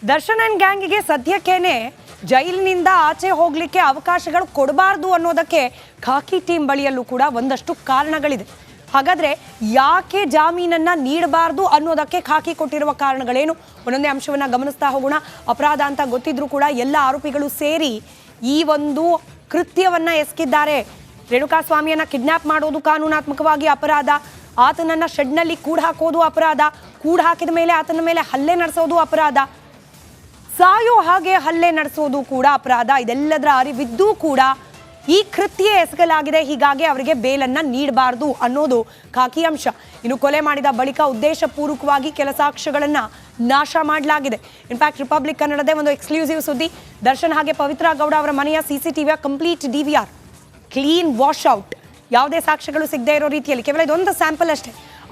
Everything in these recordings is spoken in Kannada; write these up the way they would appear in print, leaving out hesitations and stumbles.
ದರ್ಶನ್ ಅಂಡ್ ಗ್ಯಾಂಗಿಗೆ ಸದ್ಯಕ್ಕೇನೆ ಜೈಲಿನಿಂದ ಆಚೆ ಹೋಗ್ಲಿಕ್ಕೆ ಅವಕಾಶಗಳು ಕೊಡಬಾರ್ದು ಅನ್ನೋದಕ್ಕೆ ಖಾಕಿ ಟೀಮ್ ಬಳಿಯಲ್ಲೂ ಕೂಡ ಒಂದಷ್ಟು ಕಾರಣಗಳಿದೆ. ಹಾಗಾದ್ರೆ ಯಾಕೆ ಜಾಮೀನನ್ನ ನೀಡಬಾರ್ದು ಅನ್ನೋದಕ್ಕೆ ಖಾಕಿ ಕೊಟ್ಟಿರುವ ಕಾರಣಗಳೇನು? ಒಂದೊಂದೇ ಅಂಶವನ್ನ ಗಮನಿಸ್ತಾ ಹೋಗೋಣ. ಅಪರಾಧ ಅಂತ ಗೊತ್ತಿದ್ರೂ ಕೂಡ ಎಲ್ಲ ಆರೋಪಿಗಳು ಸೇರಿ ಈ ಒಂದು ಕೃತ್ಯವನ್ನ ಎಸಗಿದ್ದಾರೆ. ರೇಣುಕಾಸ್ವಾಮಿಯನ್ನ ಕಿಡ್ನಾಪ್ ಮಾಡೋದು ಕಾನೂನಾತ್ಮಕವಾಗಿ ಅಪರಾಧ, ಆತನನ್ನ ಶೆಡ್ನಲ್ಲಿ ಕೂಡ್ ಹಾಕೋದು ಅಪರಾಧ, ಕೂಡ್ ಹಾಕಿದ ಮೇಲೆ ಆತನ ಮೇಲೆ ಹಲ್ಲೆ ನಡೆಸೋದು ಅಪರಾಧ, ಸಾಯೋ ಹಾಗೆ ಹಲ್ಲೆ ನಡೆಸೋದು ಕೂಡ ಅಪರಾಧ. ಇದೆಲ್ಲದರ ಅರಿವಿದ್ದೂ ಕೂಡ ಈ ಕೃತ್ಯ ಎಸಗಲಾಗಿದೆ, ಹೀಗಾಗಿ ಅವರಿಗೆ ಬೇಲನ್ನ ನೀಡಬಾರ್ದು ಅನ್ನೋದು ಖಾಕಿ ಅಂಶ. ಇನ್ನು ಕೊಲೆ ಮಾಡಿದ ಬಳಿಕ ಉದ್ದೇಶಪೂರ್ವಕವಾಗಿ ಕೆಲ ಸಾಕ್ಷ್ಯಗಳನ್ನ ನಾಶ ಮಾಡಲಾಗಿದೆ. ಇನ್ಫ್ಯಾಕ್ಟ್ ರಿಪಬ್ಲಿಕ್ ಕನ್ನಡದೇ ಒಂದು ಎಕ್ಸ್ಕ್ಲೂಸಿವ್ ಸುದ್ದಿ. ದರ್ಶನ್ ಹಾಗೆ ಪವಿತ್ರ ಗೌಡ ಅವರ ಮನೆಯ ಸಿಸಿಟಿವಿಯ complete DVR, clean wash out, ಯಾವುದೇ ಸಾಕ್ಷ್ಯಗಳು ಸಿಗದೇ ಇರೋ ರೀತಿಯಲ್ಲಿ. ಕೇವಲ ಇದೊಂದು ಸ್ಯಾಂಪಲ್ ಅಷ್ಟೇ.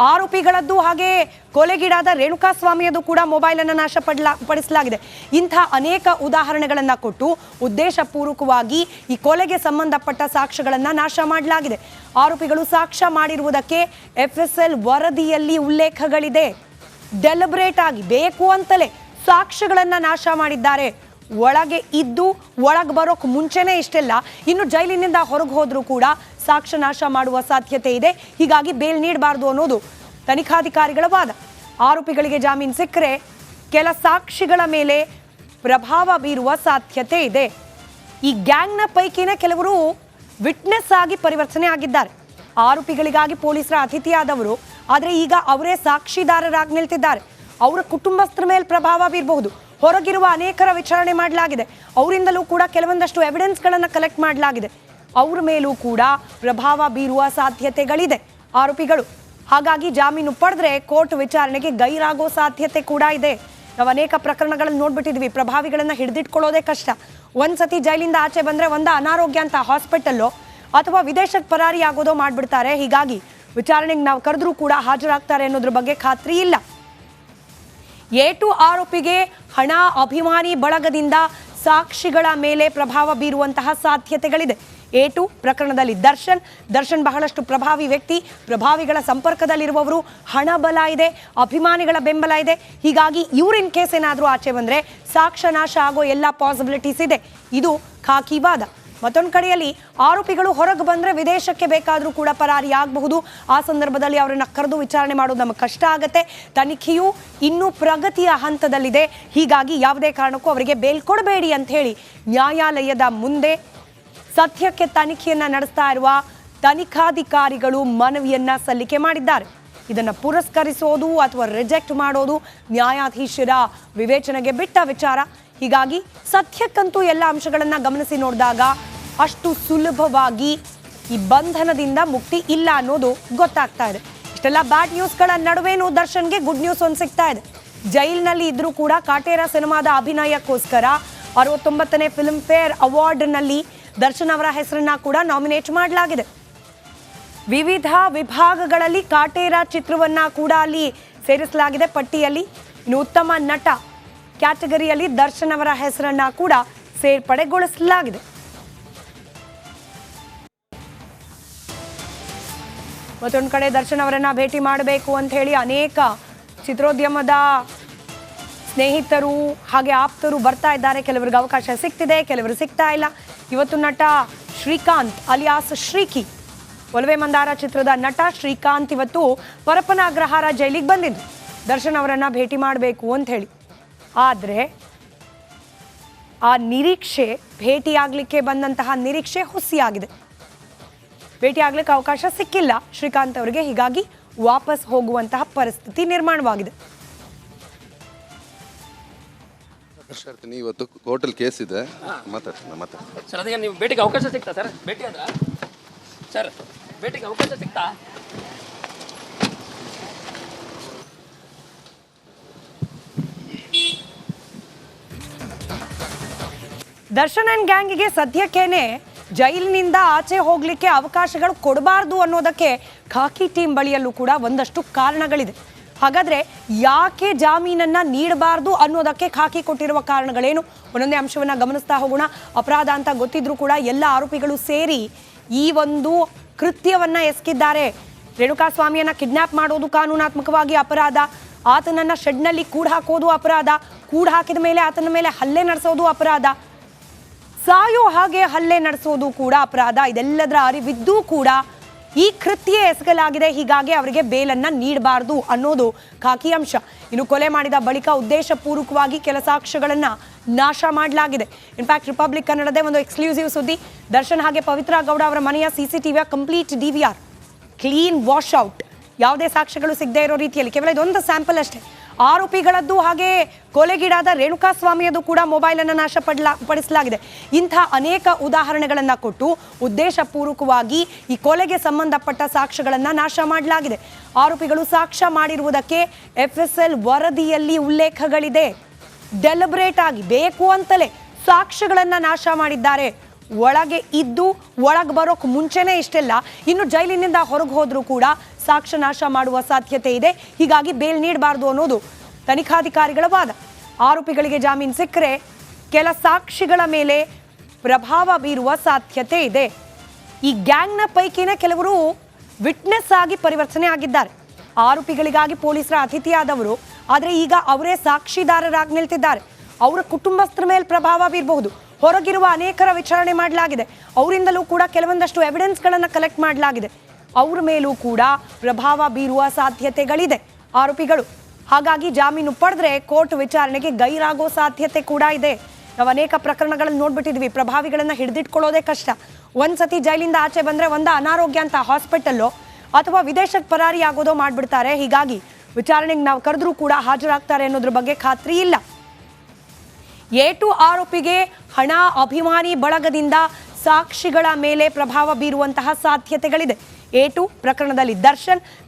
ಆರೋಪಿಗಳದ್ದು ಹಾಗೆ ಕೊಲೆಗೀಡಾದ ರೇಣುಕಾಸ್ವಾಮಿಯದು ಕೂಡ ಮೊಬೈಲ್ ಅನ್ನು ನಾಶಪಡಿಸಲಾಗಿದೆ. ಇಂಥ ಅನೇಕ ಉದಾಹರಣೆಗಳನ್ನ ಕೊಟ್ಟು ಉದ್ದೇಶಪೂರ್ವಕವಾಗಿ ಈ ಕೊಲೆಗೆ ಸಂಬಂಧಪಟ್ಟ ಸಾಕ್ಷ್ಯಗಳನ್ನ ನಾಶ ಮಾಡಲಾಗಿದೆ. ಆರೋಪಿಗಳು ಸಾಕ್ಷ್ಯ ಮಾಡಿರುವುದಕ್ಕೆ FSL ವರದಿಯಲ್ಲಿ ಉಲ್ಲೇಖಗಳಿದೆ. ಡೆಲಿಬ್ರೇಟ್ ಆಗಿ ಬೇಕು ಅಂತಲೇ ಸಾಕ್ಷ್ಯಗಳನ್ನ ನಾಶ ಮಾಡಿದ್ದಾರೆ. ಒಳಗೆ ಇದ್ದು ಒಳಗೆ ಬರೋಕ್ ಮುಂಚೆನೇ ಇಷ್ಟೆಲ್ಲ, ಇನ್ನು ಜೈಲಿನಿಂದ ಹೊರಗೆ ಹೋದ್ರೂ ಕೂಡ ಸಾಕ್ಷ್ಯ ನಾಶ ಮಾಡುವ ಸಾಧ್ಯತೆ ಇದೆ. ಹೀಗಾಗಿ ಬೇಲ್ ನೀಡಬಾರ್ದು ಅನ್ನೋದು ತನಿಖಾಧಿಕಾರಿಗಳ ವಾದ. ಆರೋಪಿಗಳಿಗೆ ಜಾಮೀನು ಸಿಕ್ಕರೆ ಕೆಲ ಸಾಕ್ಷಿಗಳ ಮೇಲೆ ಪ್ರಭಾವ ಬೀರುವ ಸಾಧ್ಯತೆ ಇದೆ. ಈ ಗ್ಯಾಂಗ್ನ ಪೈಕಿನ ಕೆಲವರು ವಿಟ್ನೆಸ್ ಆಗಿ ಪರಿವರ್ತನೆ ಆಗಿದ್ದಾರೆ. ಆರೋಪಿಗಳಿಗಾಗಿ ಪೊಲೀಸರ ಅತಿಥಿಯಾದವರು, ಆದರೆ ಈಗ ಅವರೇ ಸಾಕ್ಷಿದಾರರಾಗಿ ನಿಲ್ತಿದ್ದಾರೆ. ಅವರ ಕುಟುಂಬಸ್ಥರ ಮೇಲೆ ಪ್ರಭಾವ ಬೀರಬಹುದು. ಹೊರಗಿರುವ ಅನೇಕರ ವಿಚಾರಣೆ ಮಾಡಲಾಗಿದೆ. ಅವರಿಂದಲೂ ಕೂಡ ಕೆಲವೊಂದಷ್ಟು ಎವಿಡೆನ್ಸ್ಗಳನ್ನು ಕಲೆಕ್ಟ್ ಮಾಡಲಾಗಿದೆ. ಅವ್ರ ಮೇಲೂ ಕೂಡ ಪ್ರಭಾವ ಬೀರುವ ಸಾಧ್ಯತೆಗಳಿದೆ ಆರೋಪಿಗಳು. ಹಾಗಾಗಿ ಜಾಮೀನು ಪಡೆದ್ರೆ ಕೋರ್ಟ್ ವಿಚಾರಣೆಗೆ ಗೈರಾಗೋ ಸಾಧ್ಯತೆ ಕೂಡ ಇದೆ. ನಾವು ಅನೇಕ ಪ್ರಕರಣಗಳನ್ನು ನೋಡ್ಬಿಟ್ಟಿದ್ವಿ. ಪ್ರಭಾವಿಗಳನ್ನ ಹಿಡಿದಿಟ್ಕೊಳ್ಳೋದೇ ಕಷ್ಟ. ಒಂದ್ಸತಿ ಜೈಲಿಂದ ಆಚೆ ಬಂದ್ರೆ ಅನಾರೋಗ್ಯ ಅಂತ ಹಾಸ್ಪಿಟಲ್ಲೋ ಅಥವಾ ವಿದೇಶಕ್ಕೆ ಪರಾರಿ ಆಗೋದೋ ಮಾಡ್ಬಿಡ್ತಾರೆ. ಹೀಗಾಗಿ ವಿಚಾರಣೆಗೆ ನಾವು ಕರೆದ್ರೂ ಕೂಡ ಹಾಜರಾಗ್ತಾರೆ ಅನ್ನೋದ್ರ ಬಗ್ಗೆ ಖಾತ್ರಿ ಇಲ್ಲ. A2 ಆರೋಪಿಗೆ ಹಣ, ಅಭಿಮಾನಿ ಬಳಗದಿಂದ ಸಾಕ್ಷಿಗಳ ಮೇಲೆ ಪ್ರಭಾವ ಬೀರುವಂತಹ ಸಾಧ್ಯತೆಗಳಿದೆ. A2 ಪ್ರಕರಣದಲ್ಲಿ ದರ್ಶನ್ ಬಹಳಷ್ಟು ಪ್ರಭಾವಿ ವ್ಯಕ್ತಿ, ಪ್ರಭಾವಿಗಳ ಸಂಪರ್ಕದಲ್ಲಿರುವವರು, ಹಣ ಬಲ ಇದೆ, ಅಭಿಮಾನಿಗಳ ಬೆಂಬಲ ಇದೆ. ಹೀಗಾಗಿ ಇವ್ರಿನ್ ಕೇಸ್ ಏನಾದರೂ ಆಚೆ ಬಂದರೆ ಸಾಕ್ಷ್ಯ ನಾಶ ಆಗೋ ಎಲ್ಲ ಪಾಸಿಬಿಲಿಟೀಸ್ ಇದೆ. ಇದು ಖಾಕಿ ವಾದ. ಮತ್ತೊಂದು ಕಡೆಯಲ್ಲಿ ಆರೋಪಿಗಳು ಹೊರಗೆ ಬಂದರೆ ವಿದೇಶಕ್ಕೆ ಬೇಕಾದರೂ ಕೂಡ ಪರಾರಿ ಆಗಬಹುದು. ಆ ಸಂದರ್ಭದಲ್ಲಿ ಅವರನ್ನು ಕರೆದು ವಿಚಾರಣೆ ಮಾಡೋದು ನಮಗೆ ಕಷ್ಟ ಆಗುತ್ತೆ. ತನಿಖೆಯು ಇನ್ನೂ ಪ್ರಗತಿಯ ಹಂತದಲ್ಲಿದೆ. ಹೀಗಾಗಿ ಯಾವುದೇ ಕಾರಣಕ್ಕೂ ಅವರಿಗೆ ಬೇಲ್ ಕೊಡಬೇಡಿ ಅಂತ ಹೇಳಿ ನ್ಯಾಯಾಲಯದ ಮುಂದೆ ಸದ್ಯಕ್ಕೆ ತನಿಖೆಯನ್ನ ನಡೆಸ್ತಾ ಇರುವ ತನಿಖಾಧಿಕಾರಿಗಳು ಮನವಿಯನ್ನ ಸಲ್ಲಿಕೆ ಮಾಡಿದ್ದಾರೆ. ಇದನ್ನು ಪುರಸ್ಕರಿಸೋದು ಅಥವಾ ರಿಜೆಕ್ಟ್ ಮಾಡೋದು ನ್ಯಾಯಾಧೀಶರ ವಿವೇಚನೆಗೆ ಬಿಟ್ಟ ವಿಚಾರ. ಹೀಗಾಗಿ ಸದ್ಯಕ್ಕಂತೂ ಎಲ್ಲ ಅಂಶಗಳನ್ನ ಗಮನಿಸಿ ನೋಡಿದಾಗ ಅಷ್ಟು ಸುಲಭವಾಗಿ ಈ ಬಂಧನದಿಂದ ಮುಕ್ತಿ ಇಲ್ಲ ಅನ್ನೋದು ಗೊತ್ತಾಗ್ತಾ ಇದೆ. ಇಷ್ಟೆಲ್ಲ ಬ್ಯಾಡ್ ನ್ಯೂಸ್ಗಳ ನಡುವೆನೂ ದರ್ಶನ್ಗೆ ಗುಡ್ ನ್ಯೂಸ್ ಒಂದು ಸಿಗ್ತಾ ಇದೆ. ಜೈಲಿನಲ್ಲಿ ಇದ್ರೂ ಕೂಡ ಕಾಟೇರ ಸಿನಿಮಾದ ಅಭಿನಯಕ್ಕೋಸ್ಕರ 69ನೇ ಫಿಲ್ಮ್ ಫೇರ್ ಅವಾರ್ಡ್ನಲ್ಲಿ ದರ್ಶನ್ ಅವರ ಹೆಸರನ್ನ ಕೂಡ ನಾಮಿನೇಟ್ ಮಾಡಲಾಗಿದೆ. ವಿವಿಧ ವಿಭಾಗಗಳಲ್ಲಿ ಕಾಟೇರ ಚಿತ್ರವನ್ನ ಕೂಡ ಅಲ್ಲಿ ಸೇರಿಸಲಾಗಿದೆ ಪಟ್ಟಿಯಲ್ಲಿ. ಇನ್ನು ಉತ್ತಮ ನಟ ಕ್ಯಾಟಗರಿಯಲ್ಲಿ ದರ್ಶನ್ ಅವರ ಹೆಸರನ್ನ ಕೂಡ ಸೇರ್ಪಡೆಗೊಳಿಸಲಾಗಿದೆ. ಮತ್ತೊಂದು ಕಡೆ ದರ್ಶನ್ ಅವರನ್ನ ಭೇಟಿ ಮಾಡಬೇಕು ಅಂತ ಹೇಳಿ ಅನೇಕ ಚಿತ್ರೋದ್ಯಮದ ಸ್ನೇಹಿತರು ಹಾಗೆ ಆಪ್ತರು ಬರ್ತಾ ಇದ್ದಾರೆ. ಕೆಲವರಿಗೆ ಅವಕಾಶ ಸಿಗ್ತಿದೆ, ಕೆಲವರು ಸಿಗ್ತಾ ಇಲ್ಲ. ಇವತ್ತು ನಟ ಶ್ರೀಕಾಂತ್ ಅಲಿಯಾಸ್ ಶ್ರೀಕಿ, ಒಲವೆ ಮಂದಾರ ಚಿತ್ರದ ನಟ ಶ್ರೀಕಾಂತ್ ಇವತ್ತು ಪರಪ್ಪನ ಅಗ್ರಹಾರ ಜೈಲಿಗೆ ಬಂದಿದ್ದು ದರ್ಶನ್ ಅವರನ್ನ ಭೇಟಿ ಮಾಡಬೇಕು ಅಂತ ಹೇಳಿ. ಆದರೆ ಆ ನಿರೀಕ್ಷೆ, ಭೇಟಿಯಾಗಲಿಕ್ಕೆ ಬಂದಂತಹ ನಿರೀಕ್ಷೆ ಹುಸಿಯಾಗಿದೆ. ಭೇಟಿಯಾಗಲಿಕ್ಕೆ ಅವಕಾಶ ಸಿಕ್ಕಿಲ್ಲ ಶ್ರೀಕಾಂತ್ ಅವರಿಗೆ. ಹೀಗಾಗಿ ವಾಪಸ್ ಹೋಗುವಂತಹ ಪರಿಸ್ಥಿತಿ ನಿರ್ಮಾಣವಾಗಿದೆ. ಇವತ್ತು ಕೋರ್ಟಲ್ ಕೇಸ್ ಇದೆ, ಮಾತಾಡ್ತೀನಿ ಸರ್. ಅದಕ್ಕೆ ನೀವು ಭೇಟಿಗೆ ಅವಕಾಶ ಸಿಗ್ತಾ ಸರ್? ಭೇಟಿ ಆದ್ರ ಸರ್, ಭೇಟಿಗೆ ಅವಕಾಶ ಸಿಗ್ತಾ? ದರ್ಶನ್ ಅಂಡ್ ಗ್ಯಾಂಗಿಗೆ ಸದ್ಯಕ್ಕೇನೆ ಜೈಲಿನಿಂದ ಆಚೆ ಹೋಗ್ಲಿಕ್ಕೆ ಅವಕಾಶಗಳು ಕೊಡಬಾರ್ದು ಅನ್ನೋದಕ್ಕೆ ಖಾಕಿ ಟೀಮ್ ಬಳಿಯಲ್ಲೂ ಕೂಡ ಒಂದಷ್ಟು ಕಾರಣಗಳಿದೆ. ಹಾಗಾದ್ರೆ ಯಾಕೆ ಜಾಮೀನನ್ನ ನೀಡಬಾರ್ದು ಅನ್ನೋದಕ್ಕೆ ಖಾಕಿ ಕೊಟ್ಟಿರುವ ಕಾರಣಗಳೇನು? ಒಂದೊಂದೇ ಅಂಶವನ್ನ ಗಮನಿಸ್ತಾ ಹೋಗೋಣ. ಅಪರಾಧ ಅಂತ ಗೊತ್ತಿದ್ರೂ ಕೂಡ ಎಲ್ಲ ಆರೋಪಿಗಳು ಸೇರಿ ಈ ಒಂದು ಕೃತ್ಯವನ್ನ ಎಸಗಿದ್ದಾರೆ. ರೇಣುಕಾಸ್ವಾಮಿಯನ್ನ ಕಿಡ್ನಾಪ್ ಮಾಡೋದು ಕಾನೂನಾತ್ಮಕವಾಗಿ ಅಪರಾಧ, ಆತನನ್ನ ಶೆಡ್ನಲ್ಲಿ ಕೂಡ್ ಹಾಕೋದು ಅಪರಾಧ, ಕೂಡ್ ಹಾಕಿದ ಮೇಲೆ ಆತನ ಮೇಲೆ ಹಲ್ಲೆ ನಡೆಸೋದು ಅಪರಾಧ, ಸಾಯೋ ಹಾಗೆ ಹಲ್ಲೆ ನಡೆಸೋದು ಕೂಡ ಅಪರಾಧ. ಇದೆಲ್ಲದರ ಅರಿವಿದ್ದೂ ಕೂಡ ಈ ಕೃತ್ಯ ಎಸಗಲಾಗಿದೆ, ಹೀಗಾಗಿ ಅವರಿಗೆ ಬೇಲನ್ನ ನೀಡಬಾರದು ಅನ್ನೋದು ಖಾಕಿ ಅಂಶ. ಇನ್ನು ಕೊಲೆ ಮಾಡಿದ ಬಳಿಕ ಉದ್ದೇಶಪೂರ್ವಕವಾಗಿ ಕೆಲ ಸಾಕ್ಷ್ಯಗಳನ್ನ ನಾಶ ಮಾಡಲಾಗಿದೆ. ಇನ್ಫ್ಯಾಕ್ಟ್ ರಿಪಬ್ಲಿಕ್ ಕನ್ನಡದೇ ಒಂದು ಎಕ್ಸ್ಕ್ಲೂಸಿವ್ ಸುದ್ದಿ, ದರ್ಶನ್ ಹಾಗೆ ಪವಿತ್ರ ಗೌಡ ಅವರ ಮನೆಯ CCTV complete DVR, clean wash out, ಯಾವುದೇ ಸಾಕ್ಷ್ಯಗಳು ಸಿಗದೇ ಇರೋ ರೀತಿಯಲ್ಲಿ. ಕೇವಲ ಇದೊಂದು ಸ್ಯಾಂಪಲ್ ಅಷ್ಟೇ. ಆರೋಪಿಗಳದ್ದು ಹಾಗೆ ಕೊಲೆಗೀಡಾದ ರೇಣುಕಾ ಸ್ವಾಮಿಯದು ಕೂಡ ಮೊಬೈಲ್ ಅನ್ನು ಪಡಿಸಲಾಗಿದೆ. ಇಂಥ ಅನೇಕ ಉದಾಹರಣೆಗಳನ್ನು ಕೊಟ್ಟು ಉದ್ದೇಶಪೂರ್ವಕವಾಗಿ ಈ ಕೊಲೆಗೆ ಸಂಬಂಧಪಟ್ಟ ಸಾಕ್ಷ್ಯಗಳನ್ನು ನಾಶ ಮಾಡಲಾಗಿದೆ. ಆರೋಪಿಗಳು ಸಾಕ್ಷ್ಯ ಮಾಡಿರುವುದಕ್ಕೆ FSL ವರದಿಯಲ್ಲಿ ಉಲ್ಲೇಖಗಳಿದೆ. ಡೆಲಿಬ್ರೇಟ್ ಆಗಿ ಬೇಕು ಅಂತಲೇ ಸಾಕ್ಷ್ಯಗಳನ್ನು ನಾಶ ಮಾಡಿದ್ದಾರೆ. ಒಳಗೆ ಇದ್ದು ಒಳಗೆ ಬರೋಕ್ ಮುಂಚೆನೇ ಇಷ್ಟೆಲ್ಲ, ಇನ್ನು ಜೈಲಿನಿಂದ ಹೊರಗೆ ಹೋದ್ರೂ ಕೂಡ ಸಾಕ್ಷ್ಯ ನಾಶ ಮಾಡುವ ಸಾಧ್ಯತೆ ಇದೆ. ಹೀಗಾಗಿ ಬೇಲ್ ನೀಡಬಾರ್ದು ಅನ್ನೋದು ತನಿಖಾಧಿಕಾರಿಗಳ ವಾದ. ಆರೋಪಿಗಳಿಗೆ ಜಾಮೀನು ಸಿಕ್ಕರೆ ಕೆಲ ಸಾಕ್ಷಿಗಳ ಮೇಲೆ ಪ್ರಭಾವ ಬೀರುವ ಸಾಧ್ಯತೆ ಇದೆ. ಈ ಗ್ಯಾಂಗ್ನ ಪೈಕಿನ ಕೆಲವರು ವಿಟ್ನೆಸ್ ಆಗಿ ಪರಿವರ್ತನೆ ಆಗಿದ್ದಾರೆ. ಆರೋಪಿಗಳಿಗಾಗಿ ಪೊಲೀಸರ ಅತಿಥಿಯಾದವರು, ಆದರೆ ಈಗ ಅವರೇ ಸಾಕ್ಷಿದಾರರಾಗಿ ನಿಲ್ತಿದ್ದಾರೆ. ಅವರ ಕುಟುಂಬಸ್ಥರ ಮೇಲೆ ಪ್ರಭಾವ ಬೀರಬಹುದು. ಹೊರಗಿರುವ ಅನೇಕರ ವಿಚಾರಣೆ ಮಾಡಲಾಗಿದೆ, ಅವರಿಂದಲೂ ಕೂಡ ಕೆಲವೊಂದಷ್ಟು ಎವಿಡೆನ್ಸ್ಗಳನ್ನು ಕಲೆಕ್ಟ್ ಮಾಡಲಾಗಿದೆ. ಅವ್ರ ಮೇಲೂ ಕೂಡ ಪ್ರಭಾವ ಬೀರುವ ಸಾಧ್ಯತೆಗಳಿದೆ ಆರೋಪಿಗಳು. ಹಾಗಾಗಿ ಜಾಮೀನು ಪಡೆದ್ರೆ ಕೋರ್ಟ್ ವಿಚಾರಣೆಗೆ ಗೈರಾಗೋ ಸಾಧ್ಯತೆ ಕೂಡ ಇದೆ. ನಾವು ಅನೇಕ ಪ್ರಕರಣಗಳನ್ನು ನೋಡ್ಬಿಟ್ಟಿದ್ವಿ, ಪ್ರಭಾವಿಗಳನ್ನ ಹಿಡಿದಿಟ್ಕೊಳ್ಳೋದೇ ಕಷ್ಟ. ಒಂದ್ಸತಿ ಜೈಲಿಂದ ಆಚೆ ಬಂದ್ರೆ ಅನಾರೋಗ್ಯ ಅಂತ ಹಾಸ್ಪಿಟಲ್ಲೋ ಅಥವಾ ವಿದೇಶಕ್ಕೆ ಪರಾರಿ ಆಗೋದೋ ಮಾಡ್ಬಿಡ್ತಾರೆ. ಹೀಗಾಗಿ ವಿಚಾರಣೆಗೆ ನಾವು ಕರೆದ್ರೂ ಕೂಡ ಹಾಜರಾಗ್ತಾರೆ ಅನ್ನೋದ್ರ ಬಗ್ಗೆ ಖಾತ್ರಿ ಇಲ್ಲ. A2 ಆರೋಪಿಗೆ ಹಣ, ಅಭಿಮಾನಿ ಬಳಗದಿಂದ ಸಾಕ್ಷಿಗಳ ಮೇಲೆ ಪ್ರಭಾವ ಬೀರುವಂತಹ ಸಾಧ್ಯತೆಗಳಿದೆ. A2 ಪ್ರಕರಣದಲ್ಲಿ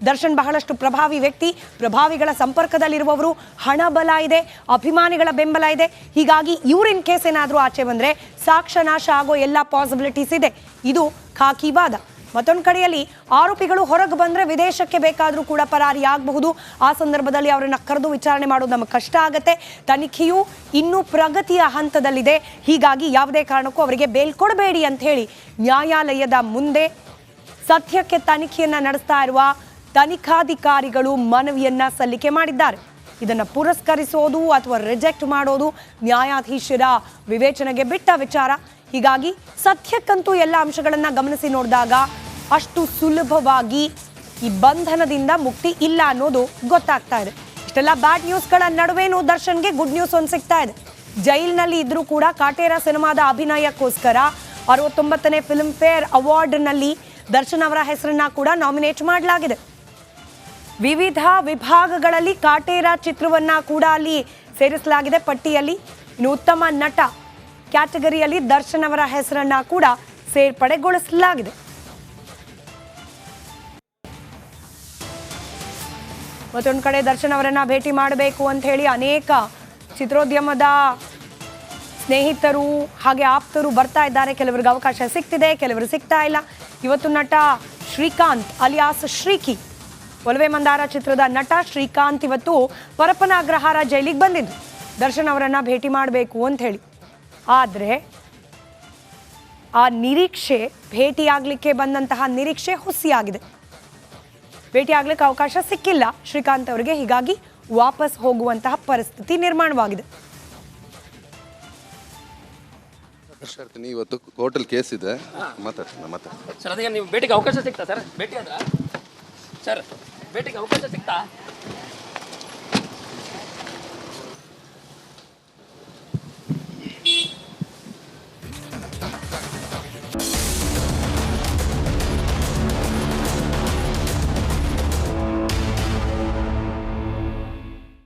ದರ್ಶನ್ ಬಹಳಷ್ಟು ಪ್ರಭಾವಿ ವ್ಯಕ್ತಿ, ಪ್ರಭಾವಿಗಳ ಸಂಪರ್ಕದಲ್ಲಿರುವವರು, ಹಣ ಬಲ ಇದೆ, ಅಭಿಮಾನಿಗಳ ಬೆಂಬಲ ಇದೆ. ಹೀಗಾಗಿ ಇವ್ರಿನ್ ಕೇಸ್ ಏನಾದರೂ ಆಚೆ ಬಂದರೆ ಸಾಕ್ಷ್ಯ ನಾಶ ಆಗೋ ಎಲ್ಲ ಪಾಸಿಬಿಲಿಟೀಸ್ ಇದೆ. ಇದು ಖಾಕಿ ವಾದ. ಮತ್ತೊಂದು ಕಡೆಯಲ್ಲಿ ಆರೋಪಿಗಳು ಹೊರಗೆ ಬಂದರೆ ವಿದೇಶಕ್ಕೆ ಬೇಕಾದರೂ ಕೂಡ ಪರಾರಿ ಆಗಬಹುದು. ಆ ಸಂದರ್ಭದಲ್ಲಿ ಅವರನ್ನು ಕರೆದು ವಿಚಾರಣೆ ಮಾಡೋದು ನಮಗೆ ಕಷ್ಟ ಆಗುತ್ತೆ. ತನಿಖೆಯು ಇನ್ನೂ ಪ್ರಗತಿಯ ಹಂತದಲ್ಲಿದೆ. ಹೀಗಾಗಿ ಯಾವುದೇ ಕಾರಣಕ್ಕೂ ಅವರಿಗೆ ಬೇಲ್ ಕೊಡಬೇಡಿ ಅಂತ ಹೇಳಿ ನ್ಯಾಯಾಲಯದ ಮುಂದೆ ಸದ್ಯಕ್ಕೆ ತನಿಖೆಯನ್ನು ನಡೆಸ್ತಾ ಇರುವ ತನಿಖಾಧಿಕಾರಿಗಳು ಮನವಿಯನ್ನ ಸಲ್ಲಿಕೆ ಮಾಡಿದ್ದಾರೆ. ಇದನ್ನು ಪುರಸ್ಕರಿಸೋದು ಅಥವಾ ರಿಜೆಕ್ಟ್ ಮಾಡೋದು ನ್ಯಾಯಾಧೀಶರ ವಿವೇಚನೆಗೆ ಬಿಟ್ಟ ವಿಚಾರ. ಹೀಗಾಗಿ ಸದ್ಯಕ್ಕಂತೂ ಎಲ್ಲ ಅಂಶಗಳನ್ನು ಗಮನಿಸಿ ನೋಡಿದಾಗ ಅಷ್ಟು ಸುಲಭವಾಗಿ ಈ ಬಂಧನದಿಂದ ಮುಕ್ತಿ ಇಲ್ಲ ಅನ್ನೋದು ಗೊತ್ತಾಗ್ತಾ ಇದೆ. ಇಷ್ಟೆಲ್ಲ ಬ್ಯಾಡ್ ನ್ಯೂಸ್ಗಳ ನಡುವೆನೂ ದರ್ಶನ್ಗೆ ಗುಡ್ ನ್ಯೂಸ್ ಒಂದು ಸಿಗ್ತಾ ಇದೆ. ಜೈಲಿನಲ್ಲಿ ಇದ್ರೂ ಕೂಡ ಕಾಟೇರ ಸಿನಿಮಾದ ಅಭಿನಯಕ್ಕೋಸ್ಕರ 69ನೇ ಫಿಲ್ಮ್ ಫೇರ್ ಅವಾರ್ಡ್ನಲ್ಲಿ ದರ್ಶನ್ ಅವರ ಹೆಸರನ್ನ ಕೂಡ ನಾಮಿನೇಟ್ ಮಾಡಲಾಗಿದೆ. ವಿವಿಧ ವಿಭಾಗಗಳಲ್ಲಿ ಕಾಟೇರ ಚಿತ್ರವನ್ನ ಕೂಡ ಅಲ್ಲಿ ಸೇರಿಸಲಾಗಿದೆ ಪಟ್ಟಿಯಲ್ಲಿ. ಇನ್ನು ಉತ್ತಮ ನಟ ಕ್ಯಾಟಗರಿಯಲ್ಲಿ ದರ್ಶನ್ ಅವರ ಹೆಸರನ್ನ ಕೂಡ ಸೇರ್ಪಡೆಗೊಳಿಸಲಾಗಿದೆ. ಮತ್ತೊಂದು ಕಡೆ ದರ್ಶನ್ ಅವರನ್ನ ಭೇಟಿ ಮಾಡಬೇಕು ಅಂತ ಹೇಳಿ ಅನೇಕ ಚಿತ್ರೋದ್ಯಮದ ಸ್ನೇಹಿತರು ಹಾಗೆ ಆಪ್ತರು ಬರ್ತಾ ಇದ್ದಾರೆ. ಕೆಲವರಿಗೆ ಅವಕಾಶ ಸಿಗ್ತಿದೆ, ಕೆಲವರು ಸಿಗ್ತಾ ಇಲ್ಲ. ಇವತ್ತು ನಟ ಶ್ರೀಕಾಂತ್ ಅಲಿಯಾಸ್ ಶ್ರೀಕಿ, ಒಲವೆ ಮಂದಾರ ಚಿತ್ರದ ನಟ ಶ್ರೀಕಾಂತ್ ಇವತ್ತು ಪರಪ್ಪನ ಅಗ್ರಹಾರ ಜೈಲಿಗೆ ಬಂದಿದ್ದು ದರ್ಶನ್ ಅವರನ್ನ ಭೇಟಿ ಮಾಡಬೇಕು ಅಂತ ಹೇಳಿ. ಆದರೆ ಆ ನಿರೀಕ್ಷೆ, ಭೇಟಿಯಾಗಲಿಕ್ಕೆ ಬಂದಂತಹ ನಿರೀಕ್ಷೆ ಹುಸಿಯಾಗಿದೆ. ಭೇಟಿಯಾಗಲಿಕ್ಕೆ ಅವಕಾಶ ಸಿಕ್ಕಿಲ್ಲ ಶ್ರೀಕಾಂತ್ ಅವರಿಗೆ. ಹೀಗಾಗಿ ವಾಪಸ್ ಹೋಗುವಂತಹ ಪರಿಸ್ಥಿತಿ ನಿರ್ಮಾಣವಾಗಿದೆ. ಇವತ್ತು ಕೋರ್ಟಲ್ಲಿ ಕೇಸ್ ಇದೆ, ಮಾತಾಡ್ತೀನಿ. ಸರ್ ಅದಕ್ಕೆ ನೀವು ಭೇಟಿಗೆ ಅವಕಾಶ ಸಿಗ್ತಾ ಸರ್? ಭೇಟಿ ಆದ್ರ ಸರ್ ಭೇಟಿಗೆ ಅವಕಾಶ ಸಿಗ್ತಾ?